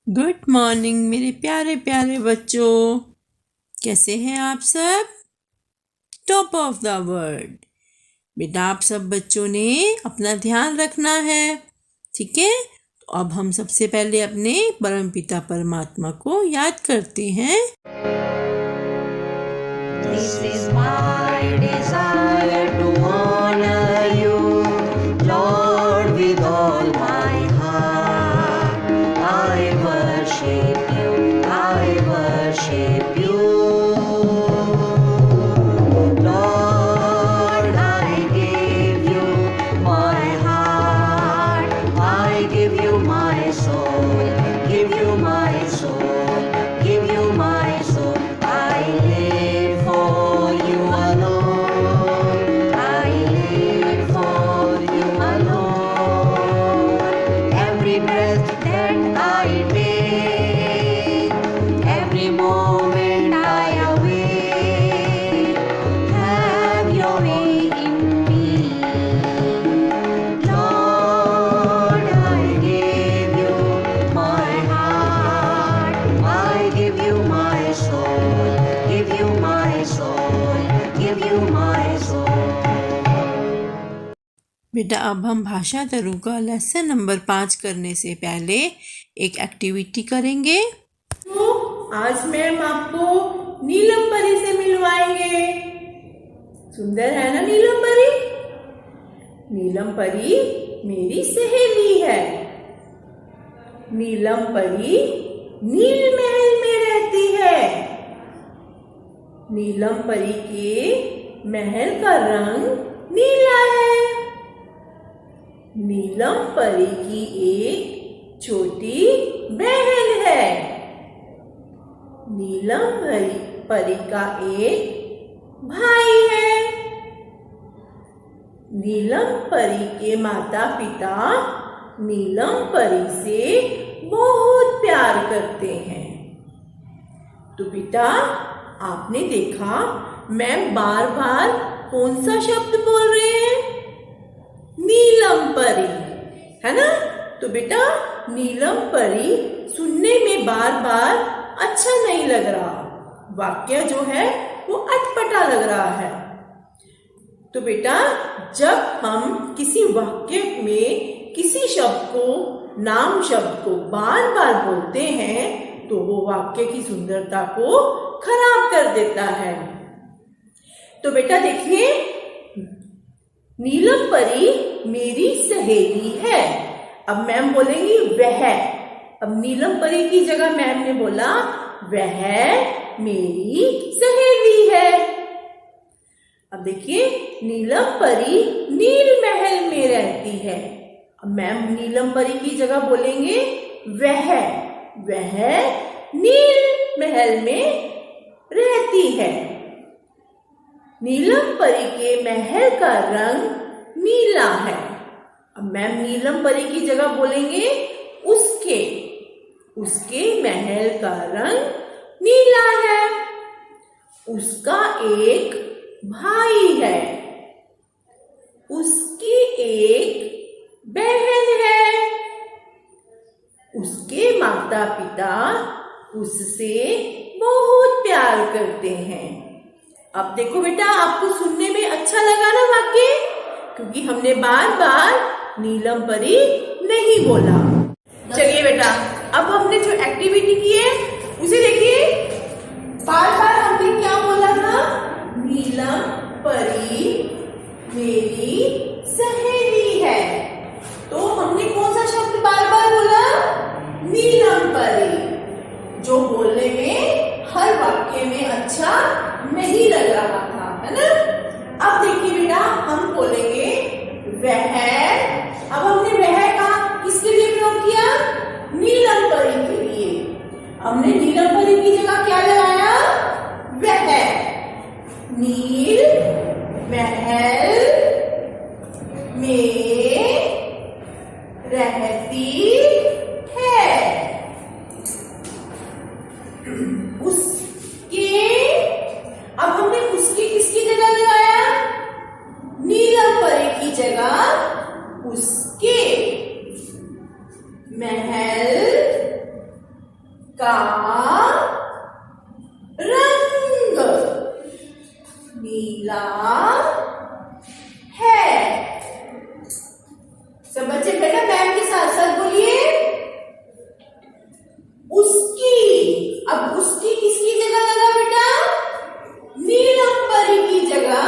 Good morning मेरे प्यारे प्यारे बच्चों। कैसे हैं आप सब? Top of the world. बेटा आप सब बच्चों ने अपना ध्यान रखना है, ठीक है? तो अब हम सबसे पहले अपने परमपिता परमात्मा को याद करते हैं। This is my desire to honor you, Lord, with all my heart. I worship you, I worship you. Lord, I give you my heart, I give you my soul, give you my soul, give you my soul. I live for you alone, I live for you alone. Every breath that I take, every moment I awake, have your way in me. Lord, I give you my heart, I give you my soul, give you my soul, give you my soul. बेटा अब हम भाषा तरु का lesson number 5 करने से पहले एक एक्टिविटी करेंगे। तो आज मैम आपको नीलम परी से मिलवाएंगे। सुंदर है ना नीलम परी? नीलम परी मेरी सहेली है। नीलम परी नील महल में रहती है। नीलम परी के महल का रंग नीला है। नीलम परी की एक छोटी बहन है। नीलम परी का एक भाई है। नीलम परी के माता पिता नीलम परी से बहुत प्यार करते हैं। तो बेटा आपने देखा मैम बार बार कौन सा शब्द बोल रहे हैं? नीलम परी, है ना? तो बेटा नीलम परी सुनने में बार बार अच्छा नहीं लग रहा, वाक्य जो है वो अटपटा लग रहा है। तो बेटा जब हम किसी वाक्य में किसी शब्द को, नाम शब्द को बार बार बोलते हैं तो वो वाक्य की सुंदरता को खराब कर देता है। तो बेटा देखिए, नीलम परी मेरी सहेली है। अब मैम बोलेंगी वह। अब नीलम परी की जगह मैम ने बोला वह मेरी सहेली है। अब देखिए नीलम परी नील महल में रहती है। अब मैम नीलम परी की जगह बोलेंगे वह नील महल में रहती है। नीलम परी के महल का रंग नीला है। अब मैम नीलम परी की जगह बोलेंगे उसके महल का रंग नीला है। उसका एक भाई है। उसकी एक बहन है। उसके माता पिता उससे बहुत प्यार करते हैं। अब देखो बेटा आपको सुनने में अच्छा लगा ना वाक्य? क्योंकि हमने बार बार नीलम परी नहीं बोला। चलिए बेटा अब हमने जो एक्टिविटी की है उसे देखिए। बार बार हमने क्या बोला था? नीलम परी मेरी सहेली है। तो हमने कौन सा शब्द बार बार बोला? नीलम परी, जो बोलने में हर वाक्य में अच्छा नहीं लग रहा था, है ना? अब देखिए बेटा हम बोलेंगे वह। अब हमने वह कहा किसके लिए प्रयोग किया? नीलम परी के लिए। हमने नीलम परी की जगह क्या लगाया? वह नील महल में रहती है। अब हमने उसके किसकी जगह लगाया? नीलम परी की जगह उसके महल का रंग नीला है। सब बच्चे बेटा मैम के साथ साथ बोलिए उसकी। अब उसकी किसकी जगह लगा बेटा? नीलम परी की जगह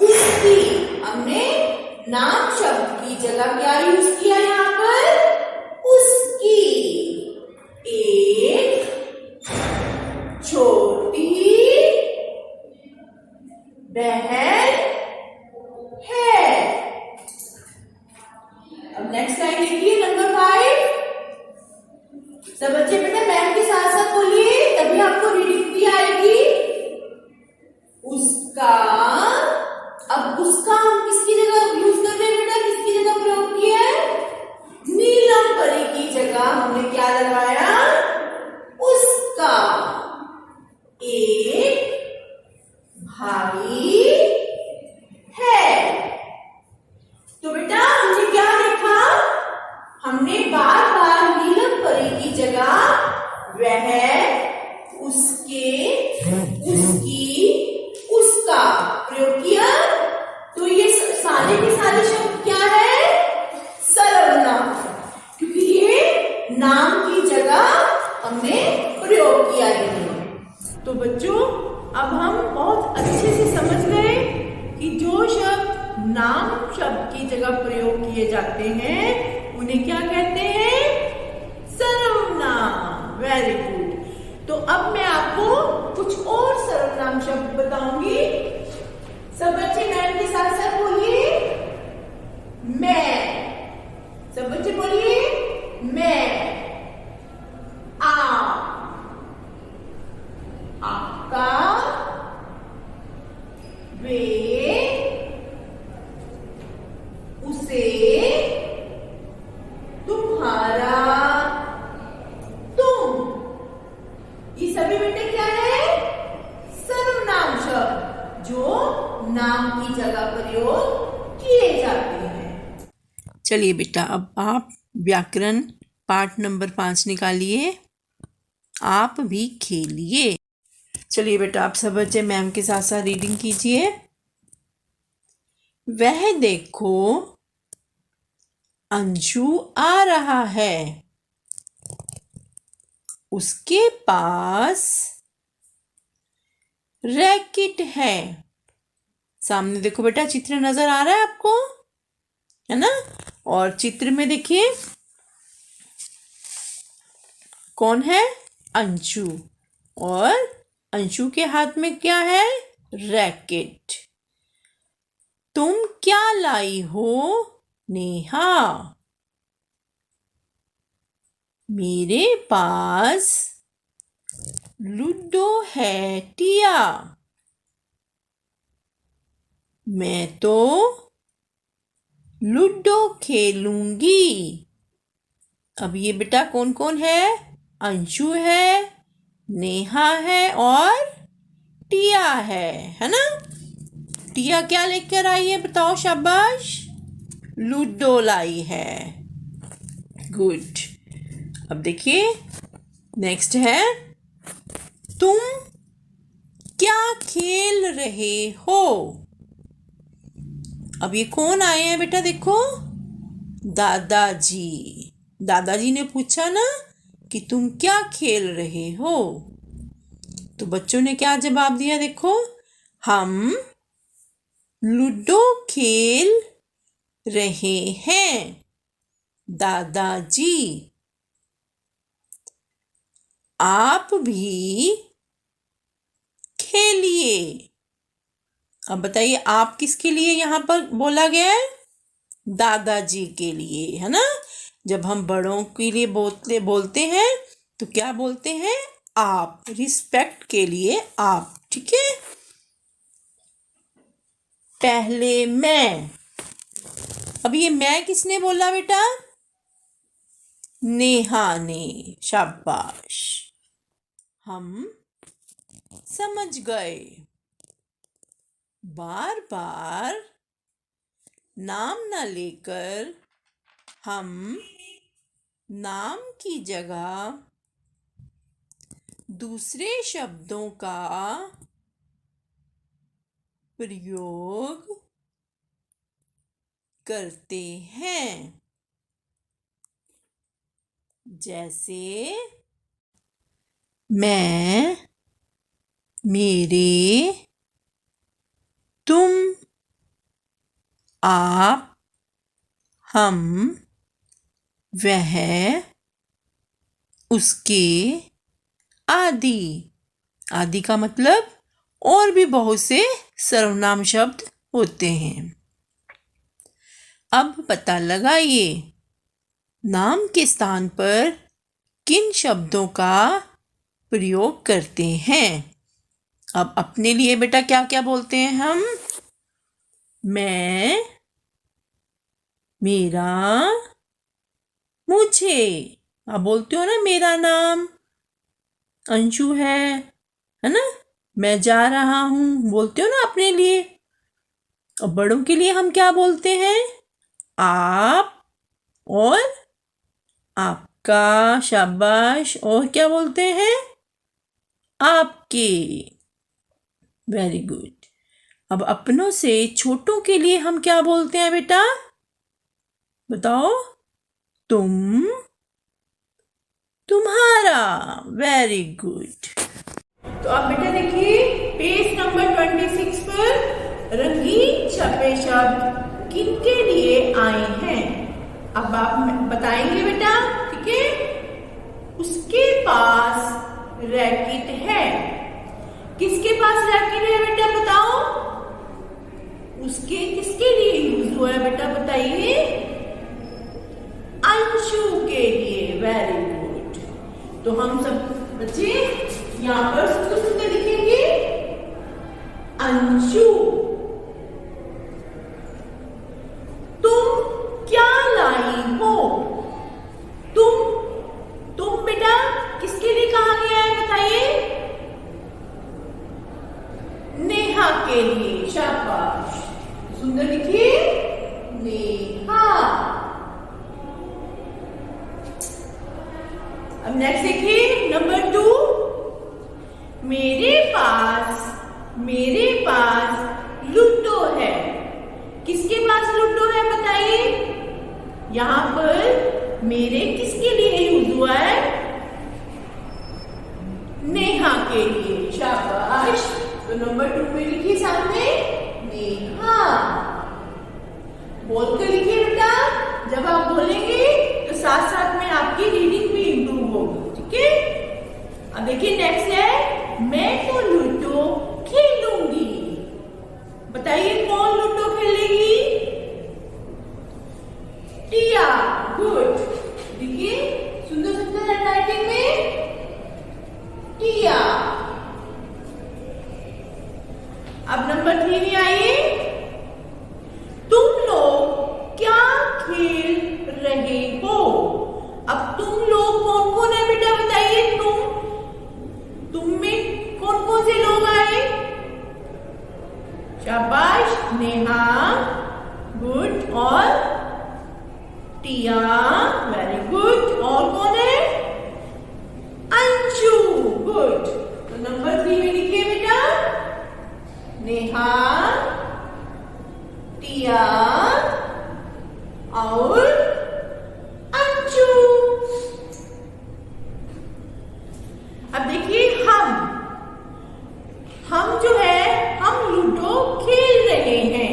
उसकी। हमने नाम शब्द की जगह क्या यूज किया यहाँ पर? उसकी। एक छोटी बहन है। अब नेक्स्ट लाइन देखिए नंबर 5। सब बच्चे बेटा मैम के साथ साथ बोलिए, तभी आपको रीडिंग भी आएगी। उसका। अब उसका हम किसकी जगह यूज कर रहे हैं बेटा? किसकी जगह प्रयोग किया है? नीलम परी की जगह हमने क्या लगाया? उसका। एक भाई है। तो बेटा हमने क्या देखा? हमने बार बार नीलम परी की जगह वह, उसके, उसकी, उसका प्रयोग किया। तो ये सारे के सारे शब्द क्या है? सर्वनाम, क्योंकि ये नाम की जगह हमने प्रयोग किया है। तो बच्चों अब हम बहुत अच्छे से समझ गए कि जो शब्द नाम शब्द की जगह प्रयोग किए जाते हैं उन्हें क्या कहते हैं? सर्वनाम। Very good. तो अब मैं आपको कुछ और सर्वनाम शब्द बताऊंगी। सब बच्चे मैम के साथ साथ बोलिए मैं। सब बच्चे बोलिए मैं। आप, आपका, वे, उसे, तुम्हारा, तुम। ये सभी बेटे क्या है? सर्वनाम शब्द जो नाम की जगह प्रयोग किए जाते हैं। चलिए बेटा अब आप व्याकरण पाठ नंबर 5 निकालिए। आप भी खेलिए। चलिए बेटा आप सब बच्चे मैम के साथ साथ रीडिंग कीजिए। वह देखो अंशु आ रहा है। उसके पास रैकेट है। सामने देखो बेटा चित्र नजर आ रहा है आपको, है ना? और चित्र में देखिए कौन है? अंशु। और अंशु के हाथ में क्या है? रैकेट। तुम क्या लाई हो नेहा? मेरे पास लूडो है टिया। मैं तो लूडो खेलूंगी। अब ये बेटा कौन कौन है? अंशु है, नेहा है और टिया है ना? टिया क्या लेकर आई है बताओ? शाबाश, लूडो लाई है। गुड। अब देखिए नेक्स्ट है तुम क्या खेल रहे हो? अब ये कौन आए हैं बेटा? देखो दादाजी। दादाजी ने पूछा ना कि तुम क्या खेल रहे हो? तो बच्चों ने क्या जवाब दिया? देखो हम लूडो खेल रहे हैं दादाजी। आप भी खेलिए। अब बताइए आप किसके लिए यहाँ पर बोला गया है? दादाजी के लिए, है ना? जब हम बड़ों के लिए बोलते हैं तो क्या बोलते हैं? आप। रिस्पेक्ट के लिए आप। ठीक है। पहले मैं। अब ये मैं किसने बोला बेटा? नेहा ने। शाबाश, हम समझ गए। बार बार नाम न लेकर हम नाम की जगह दूसरे शब्दों का प्रयोग करते हैं, जैसे मैं, मेरे, तुम, आप, हम, वह, उसके आदि। आदि का मतलब और भी बहुत से सर्वनाम शब्द होते हैं। अब पता लगाइए नाम के स्थान पर किन शब्दों का प्रयोग करते हैं। अब अपने लिए बेटा क्या क्या बोलते हैं हम? मैं, मेरा, मुझे। आप बोलते हो ना मेरा नाम अंशु है ना? मैं जा रहा हूँ, बोलते हो ना अपने लिए। और बड़ों के लिए हम क्या बोलते हैं? आप और आपका, शाबाश। और क्या बोलते हैं? आपके। Very good. अब अपनों से छोटों के लिए हम क्या बोलते हैं बेटा? बताओ। तुम, तुम्हारा। Very good. तो अब बेटा देखिए पेज नंबर 26 पर रंगीन छपे शब्द किनके लिए आए हैं। अब आप बताएंगे बेटा, ठीक है। उसके पास रैकेट है। किसके पास रैकेट है बेटा बताओ? उसके किसके लिए यूज हुआ है बेटा बताइए? अंशु के लिए। Very good. तो हम सब बच्चे यहाँ पर सुंदर लिखेंगे अंशु। तुम क्या लाई हो? तुम बेटा किसके लिए कहा गया है बताइए? नेहा के लिए। शाबाश, सुंदर लिखिए नेहा। अब नेक्स्ट देखिए नंबर 2। मेरे पास लूडो है। किसके पास लूडो है बताइए? यहाँ पर मेरे किसके लिए यूज हुआ है? नेहा के लिए। शाबाश। तो नंबर 2 में लिखिए सामने नेहा। बोल कर लिखिए बेटा। जब आप बोलेंगे तो साथ साथ में आपकी रीडिंग भी इम्प्रूव होगी, ठीक है। अब देखिए नेक्स्ट है मैं तो लूडो खेलूंगी। बताइए कौन लूडो खेलेगी? टिया। गुड। देखिए सुंदर सुंदर हैंडराइटिंग में टिया। अब नंबर 3 में आइए। तुम लोग क्या खेल रहे हो? अब तुम लोग कौन कौन है बेटा बताइए? तुम में कौन कौन से लोग आए? शाबाश। नेहा, गुड। और टिया, वेरी गुड। और कौन है? अंशु, गुड। तो नंबर 3 में लिखिए बेटा नेहा, टिया और अंशु। अब देखिए हम जो है हम लूडो खेल रहे हैं।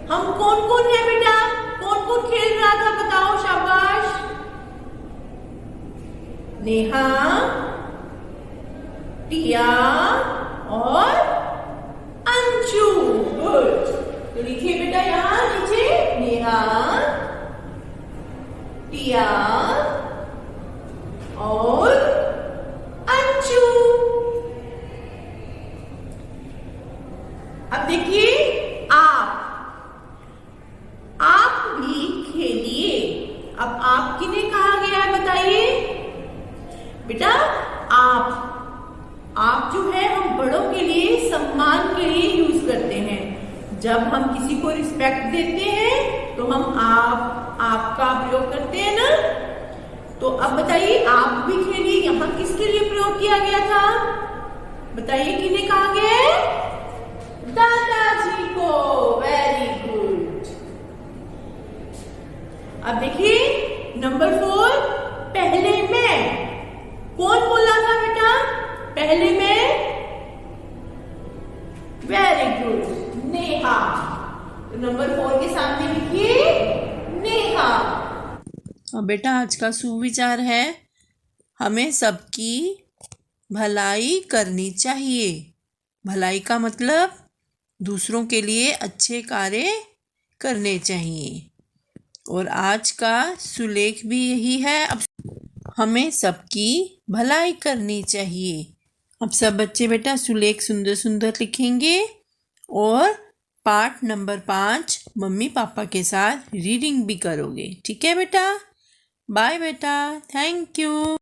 हम कौन कौन है बेटा? कौन कौन खेल रहा था बताओ? शाबाश। नेहा, टिया और अंशु। गुड। तो लिखिए बेटा यहाँ नीचे नेहा, टिया और अंशु। अब देखिए आप भी खेलिए। अब आप किन्हें कहा गया है बताइए? बेटा आप जो है हम बड़ों के लिए सम्मान के लिए यूज करते हैं। जब हम किसी को रिस्पेक्ट देते हैं तो हम आपका प्रयोग करते हैं ना। तो अब बताइए आप भी खेलिए। यहाँ किसके लिए प्रयोग किया गया था? बताइए किन्हें कहा गया है? दादाजी को। Very good. अब देखिए नंबर 4, पहले मैं। कौन बोला था बेटा पहले मैं? Very good, Neha. तो नंबर 4 के सामने लिखिए नेहा। और बेटा आज का सुविचार है, हमें सबकी भलाई करनी चाहिए। भलाई का मतलब दूसरों के लिए अच्छे कार्य करने चाहिए। और आज का सुलेख भी यही है, अब हमें सबकी भलाई करनी चाहिए। अब सब बच्चे बेटा सुलेख सुंदर सुंदर लिखेंगे और पाठ नंबर 5 मम्मी पापा के साथ रीडिंग भी करोगे। ठीक है बेटा? बाय बेटा, थैंक यू।